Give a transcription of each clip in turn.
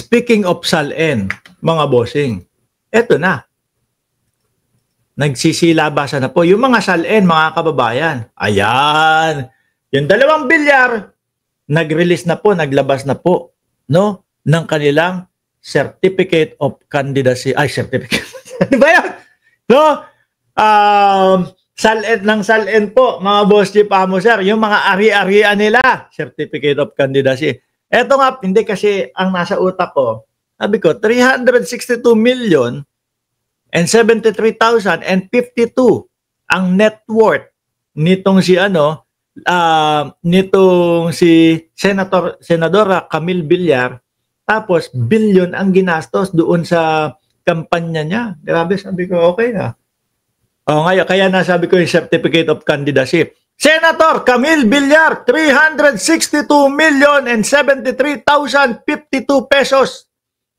speaking of SALN, mga bossing, eto na. Nagsisilabasan na po yung mga SALN, mga kababayan. Ayan. Yung 2 bilyar, nag-release na po, naglabas na po, no, ng kanilang certificate of candidacy. Ay, certificate. Di ba yan? No? SALN ng SALN po, mga boss chief amo sir, yung mga ari-arian nila, certificate of candidacy. Eto nga, hindi kasi ang nasa utak ko, sabi ko, 362 million and 73,052 ang net worth nitong si Senadora Camille Villar, tapos billion ang ginastos doon sa kampanya niya. Grabe, sabi ko, okay na. Ngayon, kaya nasabi ko yung certificate of candidacy. Senator Camille Villar, 362 million and 73,052 pesos.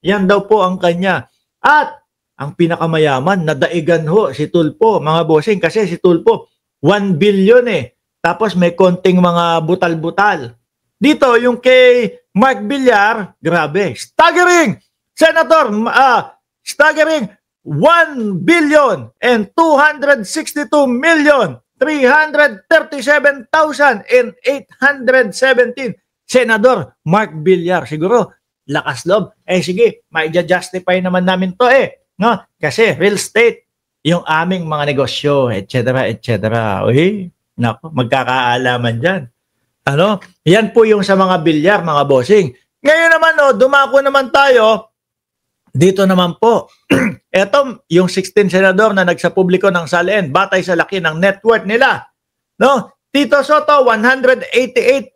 Yan daw po ang kanya. At ang pinakamayaman, nadaigan ho si Tulfo, mga bossing, kasi si Tulfo, 1 billion eh. Tapos may konting mga butal-butal. Dito, yung kay Mark Villar, grabe, staggering! Senator, staggering 1 billion and 262 million 337,817. Senador Mark Villar, siguro lakas loob. Sige, mai-justify naman namin to no? Kasi real estate yung aming mga negosyo, etc. etc. Uy, nako, magkakaalaman diyan. Yan po yung sa mga Villar, mga bossing. Ngayon naman dumako naman tayo dito naman po. Eto, yung 16 senador na nagsapubliko ng SALN, batay sa laki ng net worth nila. No? Tito Soto, 188.8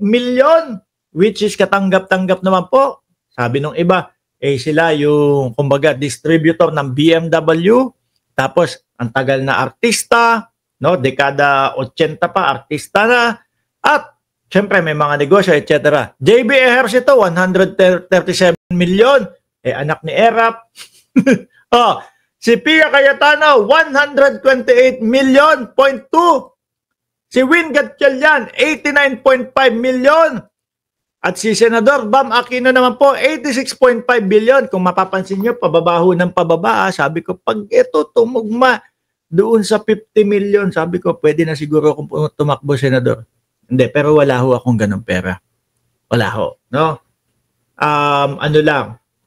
million, which is katanggap-tanggap naman po. Sabi nung iba, sila yung, kumbaga, distributor ng BMW, tapos ang tagal na artista, no? Dekada 80 pa, artista na, at syempre may mga negosyo, etc. JB Ejercito, 137 million, anak ni Erap. Si Pia Cayetano, 128 million, .2. Si Win Gatchalian, 89.5 million. At si Senador Bam Aquino naman po, 86.5 billion. Kung mapapansin nyo, pababaho ng pababa. Sabi ko, pag ito tumugma doon sa 50 million, sabi ko, pwede na siguro kung tumakbo, Senador. Hindi, pero wala ho akong ganong pera. Wala ho. No?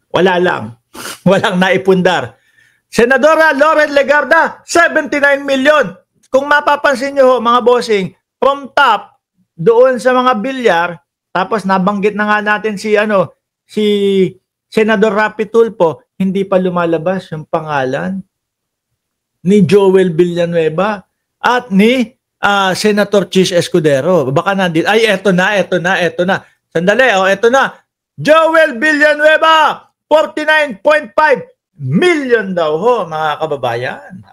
Wala lang. Walang naipundar. Senadora Loren Legarda, 79 million. Kung mapapansin nyo, mga bossing, from top, doon sa mga Villar, tapos nabanggit na nga natin si Senador Rapi Tulfo, hindi pa lumalabas yung pangalan ni Joel Villanueva at ni Senator Chis Escudero. Baka nandito. Ay, eto na. Sandali, eto na. Joel Villanueva, 49.5 million daw ho, mga kababayan.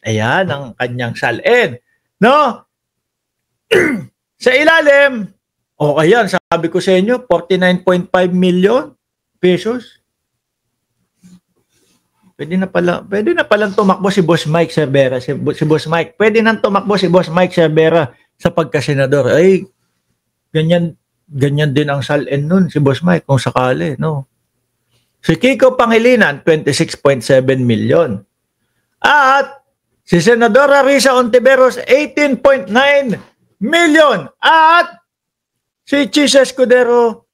Ayan ang kanyang SALN. No? Sa ilalim, ayan, sabi ko sa inyo, 49.5 million pesos. Pwede na palang tumakbo si Boss Mike Cervera. Si Boss Mike. Pwede nang tumakbo si Boss Mike Cervera sa pagkasenador. Ay, ganyan din ang SALN nun, si Boss Mike, kung sakali, no? Si Kiko Pangilinan, 26.7 million. At si Senadora Risa Ontiveros, 18.9 million. At si Chis Escudero,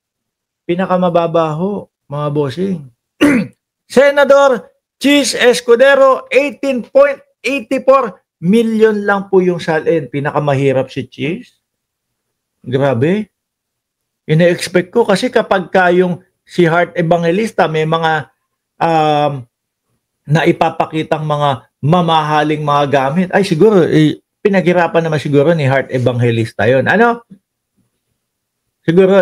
pinakamababaho, mga bossing. Senador Chis Escudero, 18.84 million lang po yung SALN. Pinakamahirap si Chis. Grabe. Ina-expect ko kasi kapag yung si Heart Evangelista may mga naipapakitang mga mamahaling mga gamit. Ay siguro, pinaghirapan naman siguro ni Heart Evangelista yon. Siguro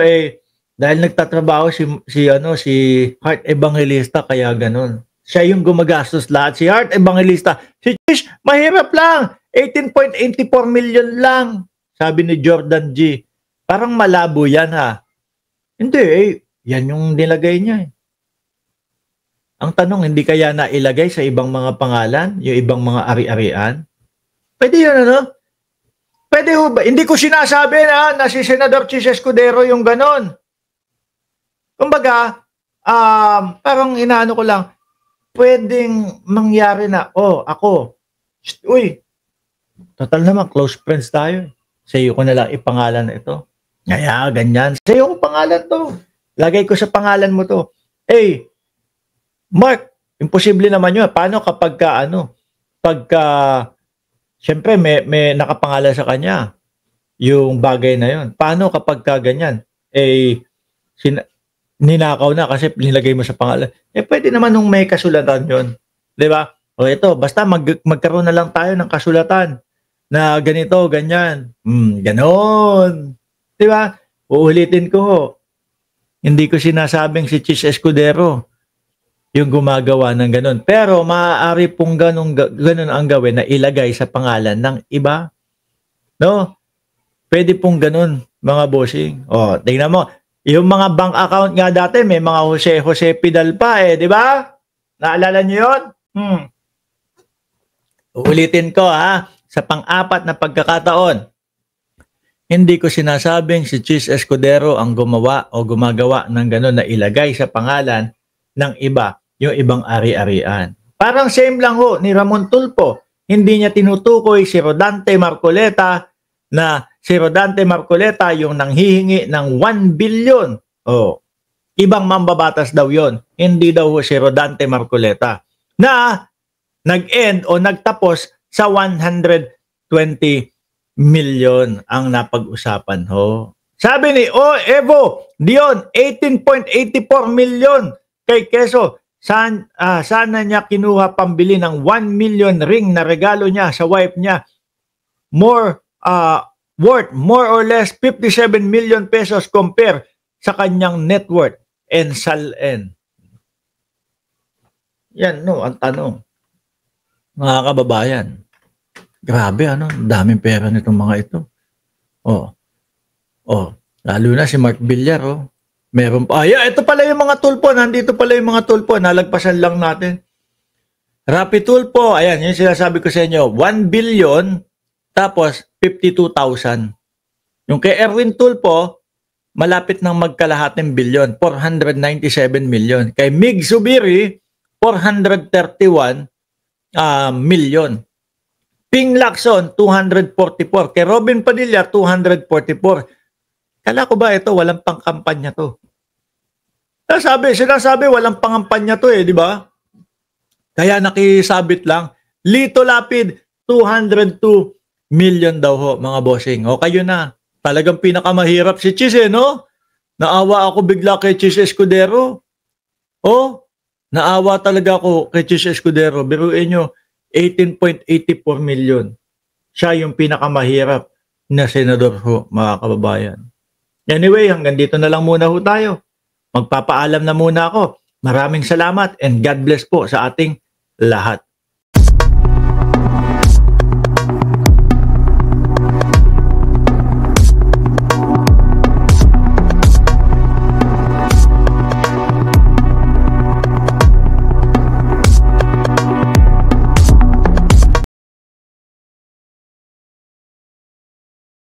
dahil nagtatrabaho si Heart Evangelista kaya ganun. Siya yung gumagastos lahat. Si Heart Evangelista. Si Chish, mahirap lang. 18.84 million lang. Sabi ni Jordan G. Parang malabo yan ha. Hindi yan yung nilagay niya. Ang tanong, hindi kaya na ilagay sa ibang mga pangalan? Yung ibang mga ari-arian? Pwede yun Pwede ho ba? Hindi ko sinasabi na si Senador Chis Escudero yung ganon. Kumbaga, kumbaga, parang inaano ko lang, pwedeng mangyari na, ako, uy, total naman, close friends tayo. Sa iyo ko na lang ipangalan na ito. Kaya, ganyan. Sa iyo ko pangalan to. Lagay ko sa pangalan mo to. Mark, imposible naman yun. Paano kapag syempre may nakapangalan sa kanya yung bagay na yun. Paano kapag ganyan? Ninakaw na kasi nilagay mo sa pangalan. Pwede naman nung may kasulatan yun. Di ba? O ito, basta magkaroon na lang tayo ng kasulatan na ganito, ganyan. Ganon. Di ba? Uulitin ko. Hindi ko sinasabing si Chis Escudero yung gumagawa ng ganon. Pero maaari pong ganon ang gawin na ilagay sa pangalan ng iba. No? Pwede pong ganon, mga bossing. Tingnan mo. Yung mga bank account nga dati, may mga Jose Pidal pa di ba? Naalala niyo yun? Uulitin ko sa pang-apat na pagkakataon. Hindi ko sinasabing si Chis Escudero ang gumawa o gumagawa ng gano'n na ilagay sa pangalan ng iba, yung ibang ari-arian. Parang same lang ni Ramon Tulfo. Hindi niya tinutukoy si Rodante Marcoleta na si Rodante Marcoleta yung nanghihingi ng 1 billion. Ibang mambabatas daw yon. Hindi daw si Rodante Marcoleta na nag-end o nagtapos sa 120 million ang napag-usapan Sabi ni Evo Dion, 18.84 million kay Quezon. Sana niya kinuha pambili ng 1 million ring na regalo niya sa wife niya. Worth more or less 57 million pesos compare sa kanyang net worth and SALN. Yan ang tanong. Mga kababayan. Grabe daming pera nitong mga ito. Lalo na si Mark Villar Meron pa. Ito pala yung mga Tulfo. Nandito pala yung mga Tulfo. Nalagpasan lang natin. Rapi Tulfo. Ayan, yung sinasabi ko sa inyo. 1 billion tapos 52,000. Yung kay Erwin Tulfo, malapit ng magkalahating bilyon. 497 million. Kay Mig Zubiri, 431 million. Ping Lacson, 244. Kay Robin Padilla, 244. Kala ko ba ito, walang pangkampanya to? Sinasabi, walang pangampanya to di ba? Kaya nakisabit lang. Lito Lapid, 202 million daw mga bossing. Kayo na. Talagang pinakamahirap si Chis no? Naawa ako bigla kay Chis Escudero. Naawa talaga ako kay Chis Escudero. Biruin nyo, 18.84 million. Siya yung pinakamahirap na senador mga kababayan. Anyway, hanggang dito na lang muna tayo. Magpapaalam na muna ako. Maraming salamat and God bless po sa ating lahat.